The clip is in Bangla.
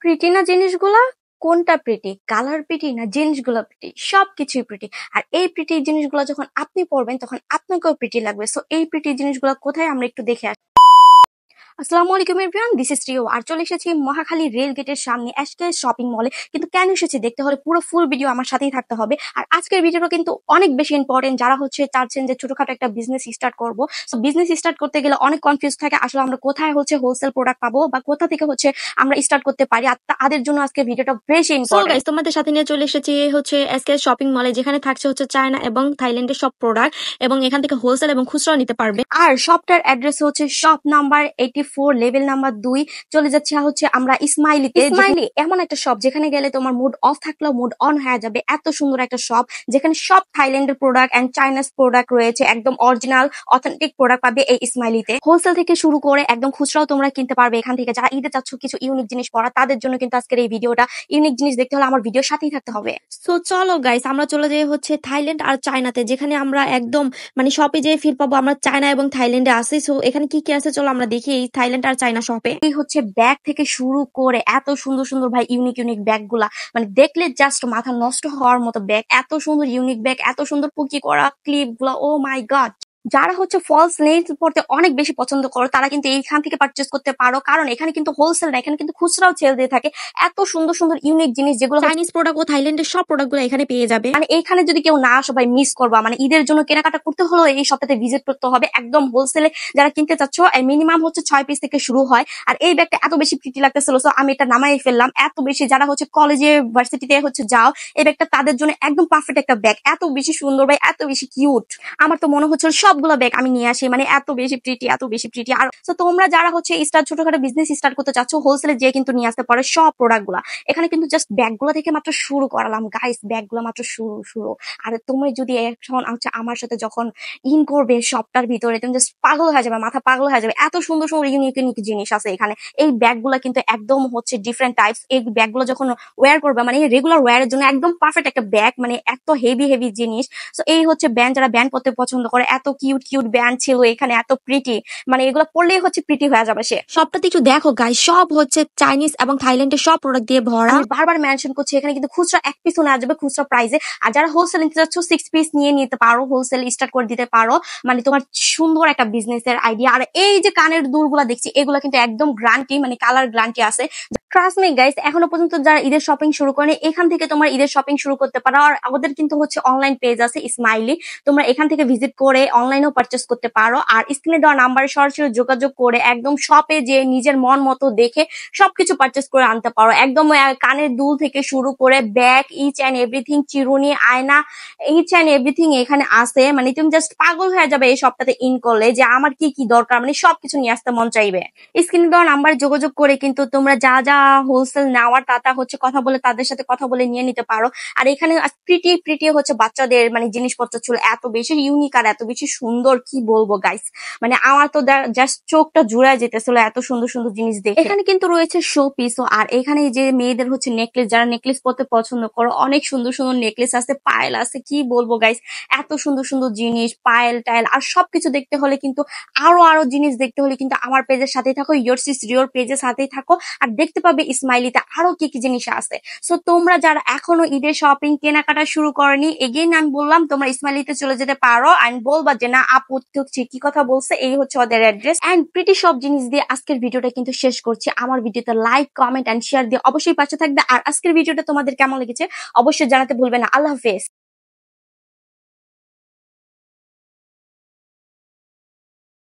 প্রিটি না জিনিসগুলা? কোনটা প্রিটি? কালার প্রিটি না জিনিসগুলো প্রিটি? সবকিছুই প্রিটি। আর এই প্রিটি জিনিসগুলো যখন আপনি পড়বেন তখন আপনাকেও প্রিটি লাগবে। সো এই প্রিটি জিনিসগুলো কোথায় আমরা একটু দেখে আসি। আসসালামু আলাইকুম এভরিওয়ান, দিস ইজ রিও। আর চলে এসেছি মহাখালী রেল গেটের সামনে এসকে শপিং মলে। কিন্তু কেন এসেছি দেখতে হলে পুরো ফুল ভিডিও আমার সাথেই থাকতে হবে। আর আজকের ভিডিওটা কিন্তু অনেক বেশি ইম্পর্টেন্ট, যারা চাচ্ছেন যে ছোটখাটো একটা বিজনেস স্টার্ট করবো। সো বিজনেস স্টার্ট করতে গেলে অনেক কনফিউজ থাকে, আসলে আমরা কোথায় হোলসেল প্রোডাক্ট পাবো বা কোথা থেকে আমরা স্টার্ট করতে পারি। আর তাদের জন্য আজকে ভিডিওটা বেশি ইম্পর্টেন্ট। গাইস, তোমাদের সাথে নিয়ে চলে এসেছি এসকে শপিং মলে, যেখানে থাকছে চায়না এবং থাইল্যান্ডের সব প্রোডাক্ট, এবং এখান থেকে হোলসেল এবং খুচরা নিতে পারবে। আর শপটার address shop number 84, level number 2। চলে যাচ্ছে আমরা ইসমাইলিতে। ইসমাইলি এমন একটা শপ যেখানে গেলে তোমার মুড অফ থাকলেও মুড অন হয়ে যাবে। এত সুন্দর একটা শপ যেখানে সব থাইল্যান্ডের প্রোডাক্ট এন্ড চাইনাস প্রোডাক্ট রয়েছে, একদম অরিজিনাল অথেন্টিক প্রোডাক্ট পাবে এই ইসমাইলিতে। হোলসেল থেকে শুরু করে একদম খুচরাও তোমরা কিনতে পারবে এখান থেকে। যারা ঈদে চাচ্ছ কিছু ইউনিক জিনিস পড়া, তাদের জন্য কিন্তু আজকের এই ভিডিওটা। ইউনিক জিনিস দেখতে হলে আমার ভিডিওর সাথেই থাকতে হবে। সো চলো গাইস, আমরা চলে যাই থাইল্যান্ড আর চায়নাতে, যেখানে আমরা একদম শপে যে ফিল পাবো আমরা চায়না এবং থাইল্যান্ডে আসি। সো এখানে কি কি আছে চলো আমরা দেখি এই থাইল্যান্ড আর চায়না শপে। এই ব্যাগ থেকে শুরু করে এত সুন্দর সুন্দর ভাই ইউনিক ব্যাগ গুলা, দেখলে জাস্ট মাথা নষ্ট হওয়ার মতো ব্যাগ। এত সুন্দর ইউনিক ব্যাগ, এত সুন্দর পুকি করা ক্লিপ গুলা, ও মাই গড। যারা ফলস নেইলস পড়তে অনেক বেশি পছন্দ করো, তারা কিন্তু এইখান থেকে পারচেস করতে পারো, কারণ এখানে কিন্তু হোলসেল না, এখানে কিন্তু খুচরাও সেল দিয়ে থাকে। এত সুন্দর সুন্দর ইউনিক জিনিস যেগুলো চাইনিজ প্রোডাক্ট ও থাইল্যান্ডের সব প্রোডাক্ট গুলো এখানে পেয়ে যাবে। এইখানে যদি কেউ না সবাই মিস করবা, ঈদের জন্য কেনাকাটা করতে হলো এই সপ্তাহে ভিজিট করতে হবে। একদম হোলসেলে যারা কিনতে চাচ্ছ, মিনিমাম 6 পিস থেকে শুরু হয়। আর এই ব্যাগটা এত বেশি প্রিটি লাগতেছিল, সো আমি এটা নামাই ফেললাম। এত বেশি যারা কলেজে ভার্সিটিতে যাও, এই ব্যাগটা তাদের জন্য একদম পারফেক্ট একটা ব্যাগ। এত বেশি সুন্দর ভাই, এত বেশি কিউট। আমার তো মনে হচ্ছিল সবগুলো ব্যাগ আমি নিয়ে আসি, এত বেশি প্রিটি, এত বেশি প্রিটি। আর তো তোমরা যারা ছোটখাটো বিজনেস স্টার্ট করতে চাচ্ছ, হোলসেলে যে কিন্তু নিয়ে আসতে পারো সব প্রোডাক্ট গুলা। এখানে কিন্তু জাস্ট ব্যাগ গুলা থেকে মাত্র শুরু করালাম গাইস, ব্যাগ গুলা মাত্র শুরু। আর তুমি যদি এখন আমার সাথে যখন ইন করবে শপটার ভিতরে, তুমি জাস্ট পাগল হয়ে যাবে, মাথা পাগল হয়ে যাবে। এত সুন্দর সুন্দর ইউনিক জিনিস আছে এখানে। এই ব্যাগ গুলা কিন্তু একদম ডিফারেন্ট টাইপস। এই ব্যাগ গুলো যখন ওয়্যার করবে, রেগুলার ওয়্যারের জন্য একদম পারফেক্ট একটা ব্যাগ, এত হেভি জিনিস। তো এই ব্যান্ড, যারা ব্যান্ড পড়তে পছন্দ করে, এত কিউট ব্যান্ড ছিল এখানে, এত প্রিটি, এগুলো পড়লেই প্রিটি হয়ে যাবে সে। সবটাতে একটু দেখো গাইস, সব চাইনিজ এবং থাইল্যান্ডের সব প্রোডাক্ট দিয়ে ভরা। বারবার মেনশন করছে এখানে কিন্তু খুচরা এক পিসও নেওয়া যাবে খুচরা প্রাইসে। আর যারা হোলসেল নিতে চাচ্ছ 6 পিস নিয়ে নিতে পারো, হোলসেল স্টার্ট করে দিতে পারো। তোমার সুন্দর একটা বিজনেসের আইডিয়া। আর এই যে কানের দুলগুলা দেখছি, এগুলো কিন্তু একদম গ্যারান্টি, কালার গ্যারান্টি আছে। ট্রাস্ট মি গাইস, এখনো পর্যন্ত যারা ঈদের শপিং শুরু করেনি, এখান থেকে তোমার ঈদের শপিং শুরু করতে পারো। আর আমাদের কিন্তু অনলাইন পেজ আছে ইসমাইলি, তোমরা এখান থেকে ভিজিট করে অনলাইনেও পারচেস করতে পারো। আর স্ক্রিনে দেওয়া নাম্বারে সরাসরি যোগাযোগ করে একদম শপে যে নিজের মন মতো দেখে সবকিছু পারচেস করে আনতে পারো। একদম কানের দুল থেকে শুরু করে ব্যাগ, ইচ অ্যান্ড এভরিথিং, চিরুনি, আয়না, ইচ অ্যান্ড এভরিথিং এখানে আছে। তুমি জাস্ট পাগল হয়ে যাবে এই সপ্তাহে ইন করলে, যে আমার কি কি দরকার, সবকিছু নিয়ে আসতে মন চাইবে। স্ক্রিনে দেওয়া নাম্বারে যোগাযোগ করে কিন্তু তোমরা যা যা হোলসেল নেওয়ার তা কথা বলে, তাদের সাথে কথা বলে নিয়ে নিতে পারো। আর এখানে প্রিটি বাচ্চাদের জিনিসপত্র ছিল এত বেশি ইউনিক আর এত বেশি সুন্দর, কি বলবো গাইস। আমার তো জাস্ট চোখটা জুড়ায় যেতেছিল এত সুন্দর সুন্দর জিনিস দেখে। এখানে কিন্তু রয়েছে শো পিসও। আর এখানে যে মেয়েদের নেকলেস, যারা নেকলেস পরতে পছন্দ করো, অনেক সুন্দর সুন্দর নেকলেস আছে, পায়েল আছে, কি বলবো গাইস। এত সুন্দর সুন্দর জিনিস, পায়েল টাইল আর সবকিছু দেখতে হলে কিন্তু, আরো জিনিস দেখতে হলে কিন্তু আমার পেজের সাথেই থাকো, ইয়োরস ইজ রিওর পেজের সাথেই থাকো। আর দেখতে পাবে ইসমাইলিতে আরো কি কি জিনিস আছে। সো তোমরা যারা এখনো ঈদের শপিং কেনাকাটা শুরু করেনি, এগেইন আমি বললাম তোমরা ইসমাইলিতে চলে যেতে পারো। আমি বলবা যে না আপু ঠিকই কথা বলছে, এই ওদের অ্যাড্রেস। এন্ড প্রিটি সব জিনিস দিয়ে আজকের ভিডিওটা কিন্তু শেষ করছি। আমার ভিডিওতে লাইক, কমেন্ট এন্ড শেয়ার দিয়ে অবশ্যই পাশে থাকবে। আর আজকের ভিডিওটা তোমাদের কেমন লেগেছে অবশ্যই জানাতে ভুলবে না। আল্লাহ হাফেজ।